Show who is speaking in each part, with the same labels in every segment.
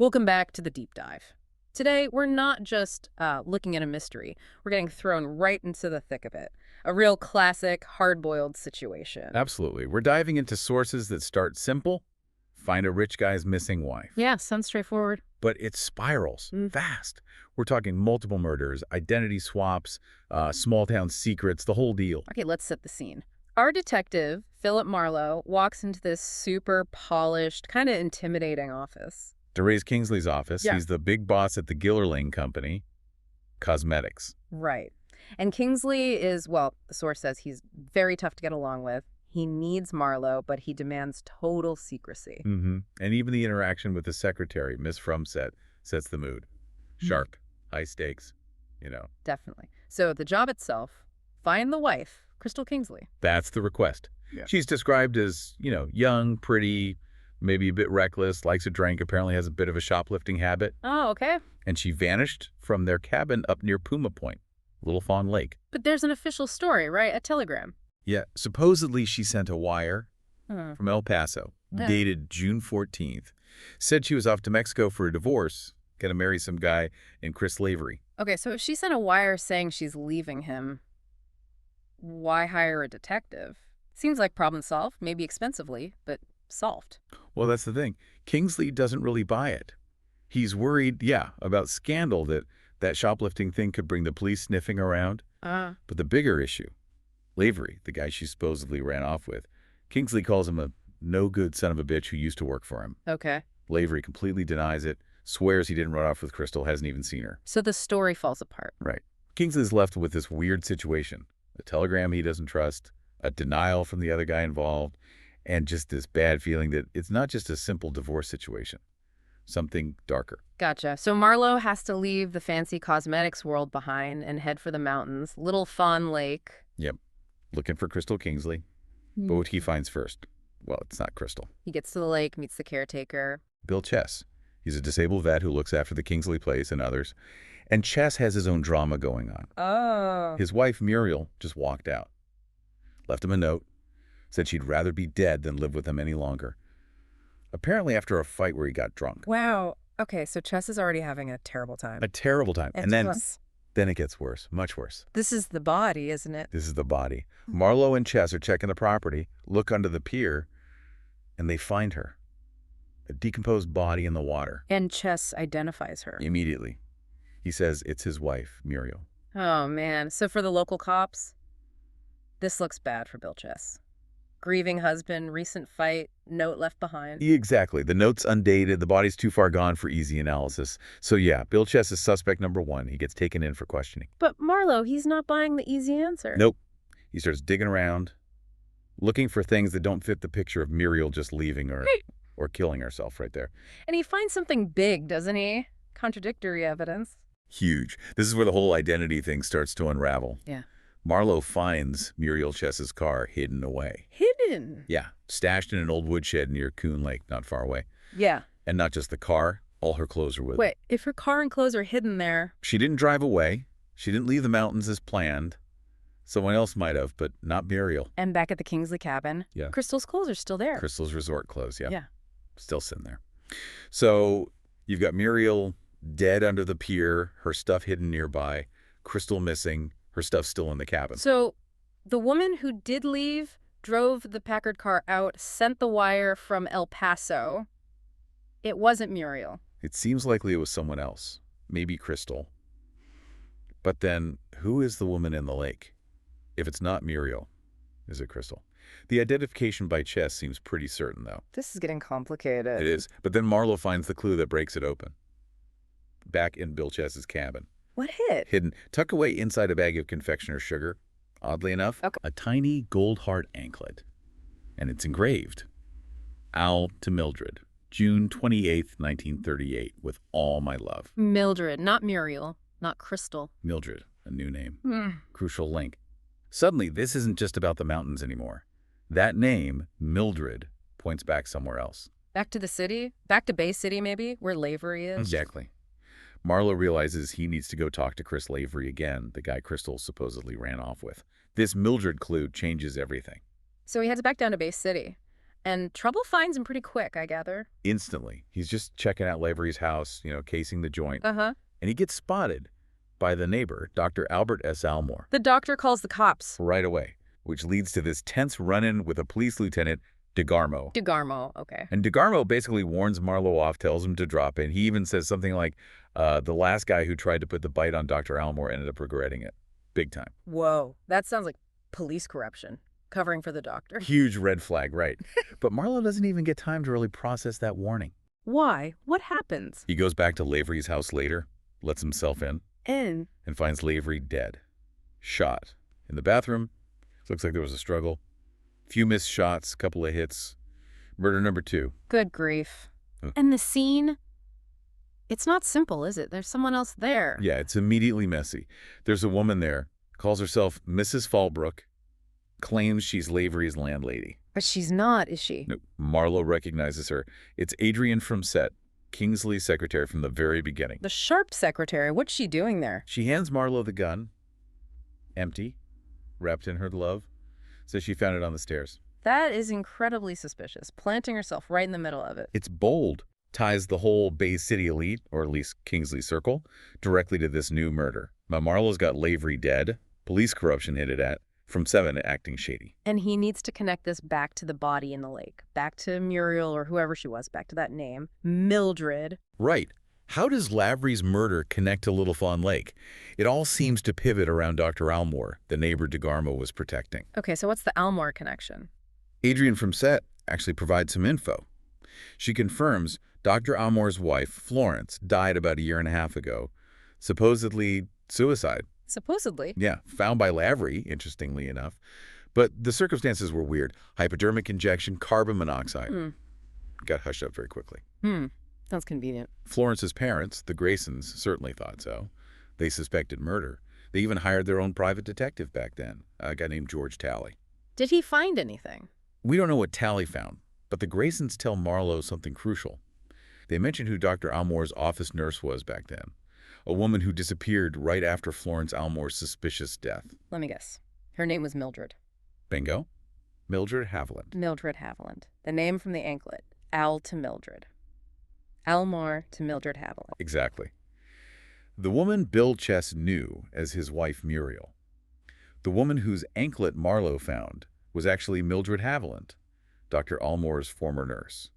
Speaker 1: Welcome back to the deep dive. Today, we're not just looking at a mystery. We're getting thrown right into the thick of it. A real classic, hard-boiled situation.
Speaker 2: Absolutely. We're diving into sources that start simple, find a rich guy's missing wife.
Speaker 1: Yeah, sounds straightforward.
Speaker 2: But it spirals fast. We're talking multiple murders, identity swaps, small-town secrets, the whole deal.
Speaker 1: Okay, let's set the scene. Our detective, Philip Marlowe, walks into this super polished, kind of intimidating office.
Speaker 2: DeRay's Kingsley's office.
Speaker 1: Yeah.
Speaker 2: He's the big boss at the Gillerling Company, Cosmetics.
Speaker 1: Right. And Kingsley is, well, the source says he's very tough to get along with. He needs Marlowe, but he demands total secrecy.
Speaker 2: And even the interaction with the secretary, Miss Frumset, sets the mood. Sharp, high stakes, you know.
Speaker 1: Definitely. So the job itself, find the wife, Crystal Kingsley.
Speaker 2: That's the request. Yeah. She's described as, young, pretty, maybe a bit reckless, likes a drink, apparently has a bit of a shoplifting habit.
Speaker 1: Oh, okay.
Speaker 2: And she vanished from their cabin up near Puma Point, Little Fawn Lake.
Speaker 1: But there's an official story, right? A telegram.
Speaker 2: Yeah, supposedly she sent a wire from El Paso,
Speaker 1: Yeah.
Speaker 2: dated June 14th. Said she was off to Mexico for a divorce, gonna marry some guy named Chris Lavery.
Speaker 1: Okay, so if she sent a wire saying she's leaving him, why hire a detective? Seems like problem solved, maybe expensively, but solved.
Speaker 2: Well, that's the thing. Kingsley doesn't really buy it. He's worried, about scandal, that shoplifting thing could bring the police sniffing around. But the bigger issue, Lavery, the guy she supposedly ran off with, Kingsley calls him a no-good son of a bitch who used to work for him.
Speaker 1: Okay.
Speaker 2: Lavery completely denies it, swears he didn't run off with Crystal, hasn't even seen her.
Speaker 1: So the story falls apart.
Speaker 2: Right. Kingsley's left with this weird situation. A telegram he doesn't trust, a denial from the other guy involved, and just this bad feeling that it's not just a simple divorce situation. Something darker.
Speaker 1: Gotcha. So Marlowe has to leave the fancy cosmetics world behind and head for the mountains, Little Fawn Lake.
Speaker 2: Yep. Looking for Crystal Kingsley. But what he finds first, well, it's not Crystal.
Speaker 1: He gets to the lake, meets the caretaker.
Speaker 2: Bill Chess. He's a disabled vet who looks after the Kingsley place and others. And Chess has his own drama going on.
Speaker 1: Oh.
Speaker 2: His wife, Muriel, just walked out. Left him a note. Said she'd rather be dead than live with him any longer. Apparently after a fight where he got drunk.
Speaker 1: Wow. Okay, so Chess is already having a terrible time.
Speaker 2: A terrible time. And then it gets worse, much worse.
Speaker 1: This is the body, isn't it?
Speaker 2: This is the body. Marlowe and Chess are checking the property, look under the pier, and they find her. A decomposed body in the water.
Speaker 1: And Chess identifies her.
Speaker 2: Immediately. He says it's his wife, Muriel.
Speaker 1: Oh, man. So for the local cops, this looks bad for Bill Chess. Grieving husband, recent fight, note left behind.
Speaker 2: Exactly. The note's undated. The body's too far gone for easy analysis. So yeah, Bill Chess is suspect number one. He gets taken in for questioning.
Speaker 1: But Marlowe, he's not buying the easy answer.
Speaker 2: Nope. He starts digging around, looking for things that don't fit the picture of Muriel just leaving or killing herself right there.
Speaker 1: And he finds something big, doesn't he? Contradictory evidence.
Speaker 2: Huge. This is where the whole identity thing starts to unravel.
Speaker 1: Yeah.
Speaker 2: Marlowe finds Muriel Chess's car hidden away.
Speaker 1: Hidden?
Speaker 2: Yeah, stashed in an old woodshed near Coon Lake, not far away.
Speaker 1: Yeah.
Speaker 2: And not just the car, all her clothes are with her.
Speaker 1: Wait, if her car and clothes are hidden there...
Speaker 2: She didn't drive away. She didn't leave the mountains as planned. Someone else might have, but not Muriel.
Speaker 1: And back at the Kingsley cabin,
Speaker 2: Yeah.
Speaker 1: Crystal's clothes are still there.
Speaker 2: Crystal's resort clothes, yeah.
Speaker 1: Yeah.
Speaker 2: Still sitting there. So you've got Muriel dead under the pier, her stuff hidden nearby, Crystal missing, her stuff still in the cabin.
Speaker 1: So the woman who did leave drove the Packard car out, sent the wire from El Paso. It wasn't Muriel.
Speaker 2: It seems likely it was someone else, maybe Crystal. But then, who is the woman in the lake? If it's not Muriel, is it Crystal? The identification by Chess seems pretty certain, though.
Speaker 1: This is getting complicated.
Speaker 2: It is. But then Marlowe finds the clue that breaks it open. Back in Bill Chess's cabin.
Speaker 1: What hit?
Speaker 2: Hidden, tucked away inside a bag of confectioner's sugar, oddly enough, a tiny gold heart anklet. And it's engraved. Al to Mildred, June 28th, 1938, with all my love.
Speaker 1: Mildred, not Muriel, not Crystal.
Speaker 2: Mildred, a new name. Crucial link. Suddenly, this isn't just about the mountains anymore. That name, Mildred, points back somewhere else.
Speaker 1: Back to the city? Back to Bay City, maybe, where Lavery is?
Speaker 2: Exactly. Marlowe realizes he needs to go talk to Chris Lavery again, the guy Crystal supposedly ran off with. This Mildred clue changes everything.
Speaker 1: So he heads back down to Bay City. And trouble finds him pretty quick, I gather.
Speaker 2: Instantly. He's just checking out Lavery's house, casing the joint.
Speaker 1: Uh-huh.
Speaker 2: And he gets spotted by the neighbor, Dr. Albert S. Almore.
Speaker 1: The doctor calls the cops.
Speaker 2: Right away, which leads to this tense run-in with a police lieutenant, DeGarmo.
Speaker 1: DeGarmo, okay.
Speaker 2: And DeGarmo basically warns Marlowe off, tells him to drop it. He even says something like, the last guy who tried to put the bite on Dr. Almore ended up regretting it. Big time.
Speaker 1: Whoa, that sounds like police corruption, covering for the doctor.
Speaker 2: Huge red flag, right. But Marlowe doesn't even get time to really process that warning.
Speaker 1: Why? What happens?
Speaker 2: He goes back to Lavery's house later, lets himself in,
Speaker 1: In?
Speaker 2: and finds Lavery dead. Shot. In the bathroom. Looks like there was a struggle. Few missed shots, couple of hits. Murder number 2.
Speaker 1: Good grief.
Speaker 2: Hmm.
Speaker 1: And the scene? It's not simple, is it? There's someone else there.
Speaker 2: Yeah, it's immediately messy. There's a woman there, calls herself Mrs. Fallbrook, claims she's Lavery's landlady.
Speaker 1: But she's not, is she?
Speaker 2: No, Marlowe recognizes her. It's Adrienne from Set, Kingsley's secretary from the very beginning.
Speaker 1: The sharp secretary. What's she doing there?
Speaker 2: She hands Marlowe the gun, empty, wrapped in her glove. Says she found it on the stairs.
Speaker 1: That is incredibly suspicious, planting herself right in the middle of it.
Speaker 2: It's bold. Ties the whole Bay City elite, or at least Kingsley Circle, directly to this new murder. Now, Marlowe's got Lavery dead, police corruption hinted at, from 7 acting shady.
Speaker 1: And he needs to connect this back to the body in the lake, back to Muriel or whoever she was, back to that name, Mildred.
Speaker 2: Right. How does Lavery's murder connect to Little Fawn Lake? It all seems to pivot around Dr. Almore, the neighbor DeGarmo was protecting.
Speaker 1: Okay, so what's the Almore connection?
Speaker 2: Adrienne from Set actually provides some info. She confirms Dr. Almore's wife, Florence, died about a year and a half ago. Supposedly suicide.
Speaker 1: Supposedly.
Speaker 2: Yeah, found by Lavery, interestingly enough. But the circumstances were weird. Hypodermic injection, carbon monoxide. Got hushed up very quickly.
Speaker 1: Sounds convenient.
Speaker 2: Florence's parents, the Graysons, certainly thought so. They suspected murder. They even hired their own private detective back then, a guy named George Talley.
Speaker 1: Did he find anything?
Speaker 2: We don't know what Talley found, but the Graysons tell Marlowe something crucial. They mention who Dr. Almore's office nurse was back then, a woman who disappeared right after Florence Almore's suspicious death.
Speaker 1: Let me guess. Her name was Mildred.
Speaker 2: Bingo. Mildred Haviland.
Speaker 1: Mildred Haviland. The name from the anklet. Al to Mildred. Almore to Mildred Haviland.
Speaker 2: Exactly. The woman Bill Chess knew as his wife Muriel. The woman whose anklet Marlowe found was actually Mildred Haviland, Dr. Almore's former nurse,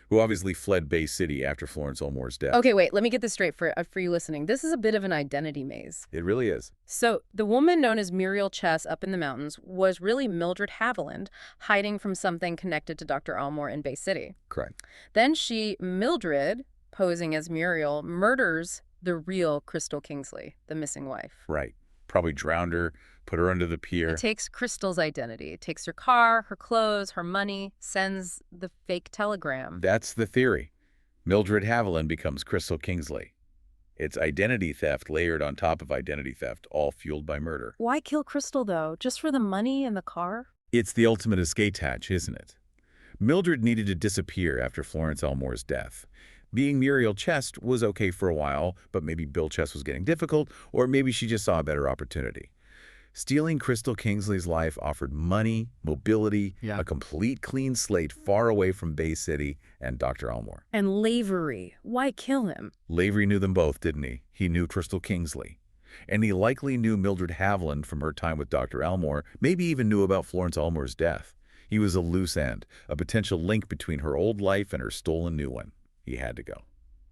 Speaker 2: who obviously fled Bay City after Florence Almore's death.
Speaker 1: Okay, wait, let me get this straight for you listening. This is a bit of an identity maze.
Speaker 2: It really is.
Speaker 1: So the woman known as Muriel Chess up in the mountains was really Mildred Haviland, hiding from something connected to Dr. Almore in Bay City.
Speaker 2: Correct.
Speaker 1: Then Mildred, posing as Muriel, murders the real Crystal Kingsley, the missing wife.
Speaker 2: Right. Probably drowned her, put her under the pier.
Speaker 1: It takes Crystal's identity. It takes her car, her clothes, her money, sends the fake telegram.
Speaker 2: That's the theory. Mildred Haviland becomes Crystal Kingsley. It's identity theft layered on top of identity theft, all fueled by murder.
Speaker 1: Why kill Crystal, though? Just for the money and the car?
Speaker 2: It's the ultimate escape hatch, isn't it? Mildred needed to disappear after Florence Almore's death. Being Muriel Chess was okay for a while, but maybe Bill Chess was getting difficult, or maybe she just saw a better opportunity. Stealing Crystal Kingsley's life offered money, mobility, a complete clean slate far away from Bay City and Dr. Almore.
Speaker 1: And Lavery. Why kill him?
Speaker 2: Lavery knew them both, didn't he? He knew Crystal Kingsley. And he likely knew Mildred Haviland from her time with Dr. Almore, maybe even knew about Florence Almore's death. He was a loose end, a potential link between her old life and her stolen new one. He had to go.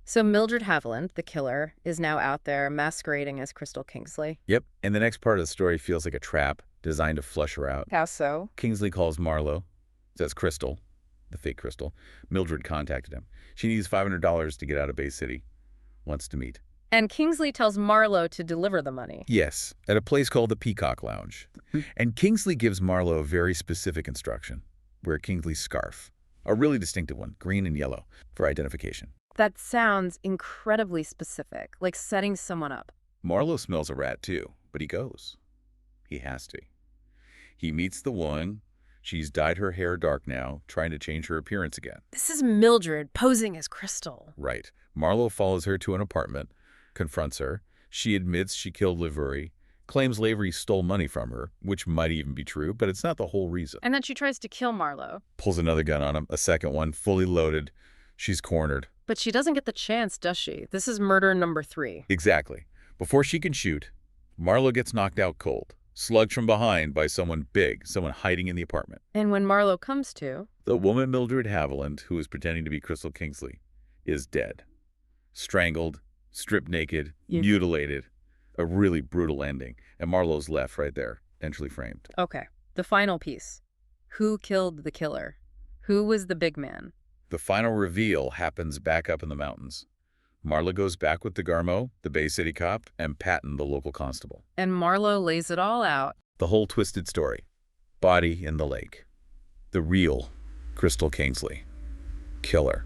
Speaker 1: So Mildred Haviland, the killer, is now out there masquerading as Crystal Kingsley.
Speaker 2: Yep, and the next part of the story feels like a trap designed to flush her out.
Speaker 1: How so?
Speaker 2: Kingsley calls Marlowe, says Crystal, the fake Crystal. Mildred contacted him. She needs $500 to get out of Bay City. Wants to meet.
Speaker 1: And Kingsley tells Marlowe to deliver the money.
Speaker 2: Yes, at a place called the Peacock Lounge. And Kingsley gives Marlowe a very specific instruction. Wear Kingsley's scarf. A really distinctive one, green and yellow, for identification.
Speaker 1: That sounds incredibly specific, like setting someone up.
Speaker 2: Marlowe smells a rat too, but he goes. He has to. He meets the woman. She's dyed her hair dark now, trying to change her appearance again.
Speaker 1: This is Mildred posing as Crystal.
Speaker 2: Right. Marlowe follows her to an apartment, confronts her. She admits she killed Lavery. claims Lavery stole money from her, which might even be true, but it's not the whole reason.
Speaker 1: And then she tries to kill Marlowe.
Speaker 2: Pulls another gun on him, a second one, fully loaded. She's cornered.
Speaker 1: But she doesn't get the chance, does she? This is murder number 3.
Speaker 2: Exactly. Before she can shoot, Marlowe gets knocked out cold, slugged from behind by someone big, someone hiding in the apartment.
Speaker 1: And when Marlowe comes to...
Speaker 2: The woman Mildred Haviland, who is pretending to be Crystal Kingsley, is dead. Strangled, stripped naked, mutilated. A really brutal ending. And Marlowe's left right there, entry framed.
Speaker 1: Okay, the final piece. Who killed the killer? Who was the big man?
Speaker 2: The final reveal happens back up in the mountains. Marlowe goes back with DeGarmo, the Bay City cop, and Patton, the local constable.
Speaker 1: And Marlowe lays it all out.
Speaker 2: The whole twisted story. Body in the lake. The real Crystal Kingsley. Killer.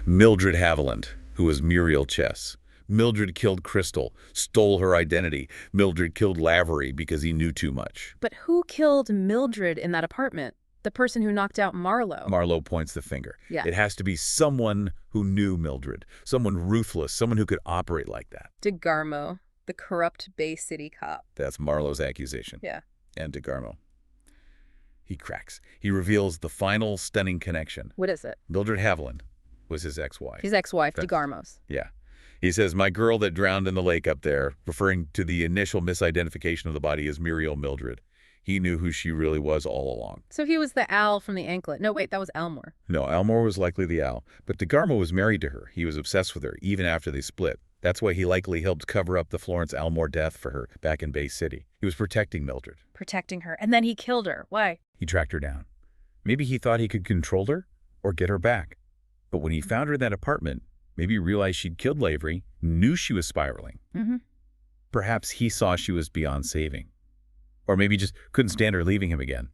Speaker 2: Mildred Haviland, who was Muriel Chess. Mildred killed Crystal, stole her identity. Mildred killed Lavery because he knew too much.
Speaker 1: But who killed Mildred in that apartment? The person who knocked out Marlowe.
Speaker 2: Marlowe points the finger.
Speaker 1: Yeah.
Speaker 2: It has to be someone who knew Mildred, someone ruthless, someone who could operate like that.
Speaker 1: DeGarmo, the corrupt Bay City cop.
Speaker 2: That's Marlowe's accusation.
Speaker 1: Yeah.
Speaker 2: And DeGarmo. He cracks. He reveals the final stunning connection.
Speaker 1: What is it?
Speaker 2: Mildred Haviland was his ex-wife.
Speaker 1: His ex-wife, DeGarmo's.
Speaker 2: Yeah. He says, my girl that drowned in the lake up there, referring to the initial misidentification of the body as Muriel Mildred. He knew who she really was all along.
Speaker 1: So he was the owl from the anklet. No, wait, that was Elmore.
Speaker 2: No, Elmore was likely the owl. But DeGarmo was married to her. He was obsessed with her, even after they split. That's why he likely helped cover up the Florence Elmore death for her back in Bay City. He was protecting Mildred.
Speaker 1: Protecting her. And then he killed her. Why?
Speaker 2: He tracked her down. Maybe he thought he could control her or get her back. But when he found her in that apartment, maybe he realized she'd killed Lavery, knew she was spiraling. Perhaps he saw she was beyond saving. Or maybe just couldn't stand her leaving him again.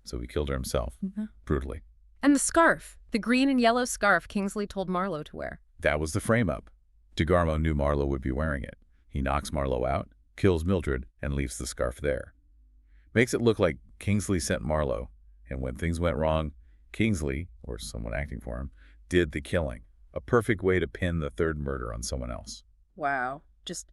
Speaker 2: So he killed her himself, brutally.
Speaker 1: And the scarf, the green and yellow scarf Kingsley told Marlowe to wear.
Speaker 2: That was the frame-up. DeGarmo knew Marlowe would be wearing it. He knocks Marlowe out, kills Mildred, and leaves the scarf there. Makes it look like Kingsley sent Marlowe, and when things went wrong, Kingsley, or someone acting for him, did the killing. A perfect way to pin the third murder on someone else.
Speaker 1: Wow. Just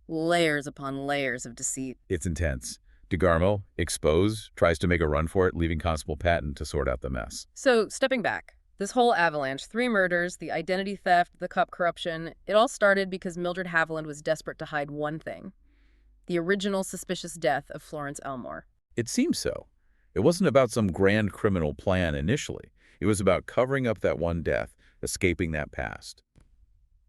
Speaker 1: layers upon layers of deceit.
Speaker 2: It's intense. DeGarmo, exposed, tries to make a run for it, leaving Constable Patton to sort out the mess.
Speaker 1: So, stepping back, this whole avalanche, 3 murders, the identity theft, the cop corruption, it all started because Mildred Haviland was desperate to hide one thing. The original suspicious death of Florence Elmore.
Speaker 2: It seems so. It wasn't about some grand criminal plan initially. It was about covering up that one death, escaping that past.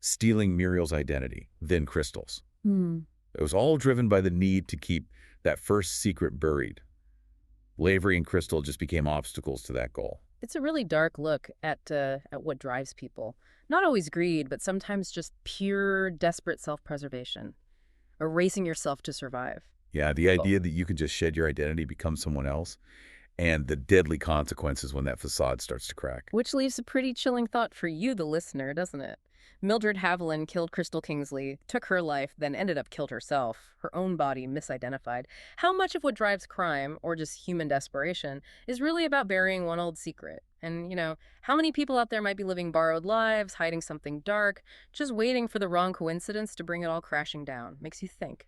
Speaker 2: Stealing Muriel's identity, then Crystal's. It was all driven by the need to keep that first secret buried. Lavery and Crystal just became obstacles to that goal.
Speaker 1: It's a really dark look at what drives people. Not always greed, but sometimes just pure, desperate self-preservation. Erasing yourself to survive.
Speaker 2: Yeah, the idea that you can just shed your identity, become someone else, and the deadly consequences when that facade starts to crack.
Speaker 1: Which leaves a pretty chilling thought for you, the listener, doesn't it? Mildred Haviland killed Crystal Kingsley, took her life, then ended up killed herself, her own body misidentified. How much of what drives crime, or just human desperation, is really about burying one old secret? And, you know, how many people out there might be living borrowed lives, hiding something dark, just waiting for the wrong coincidence to bring it all crashing down? Makes you think.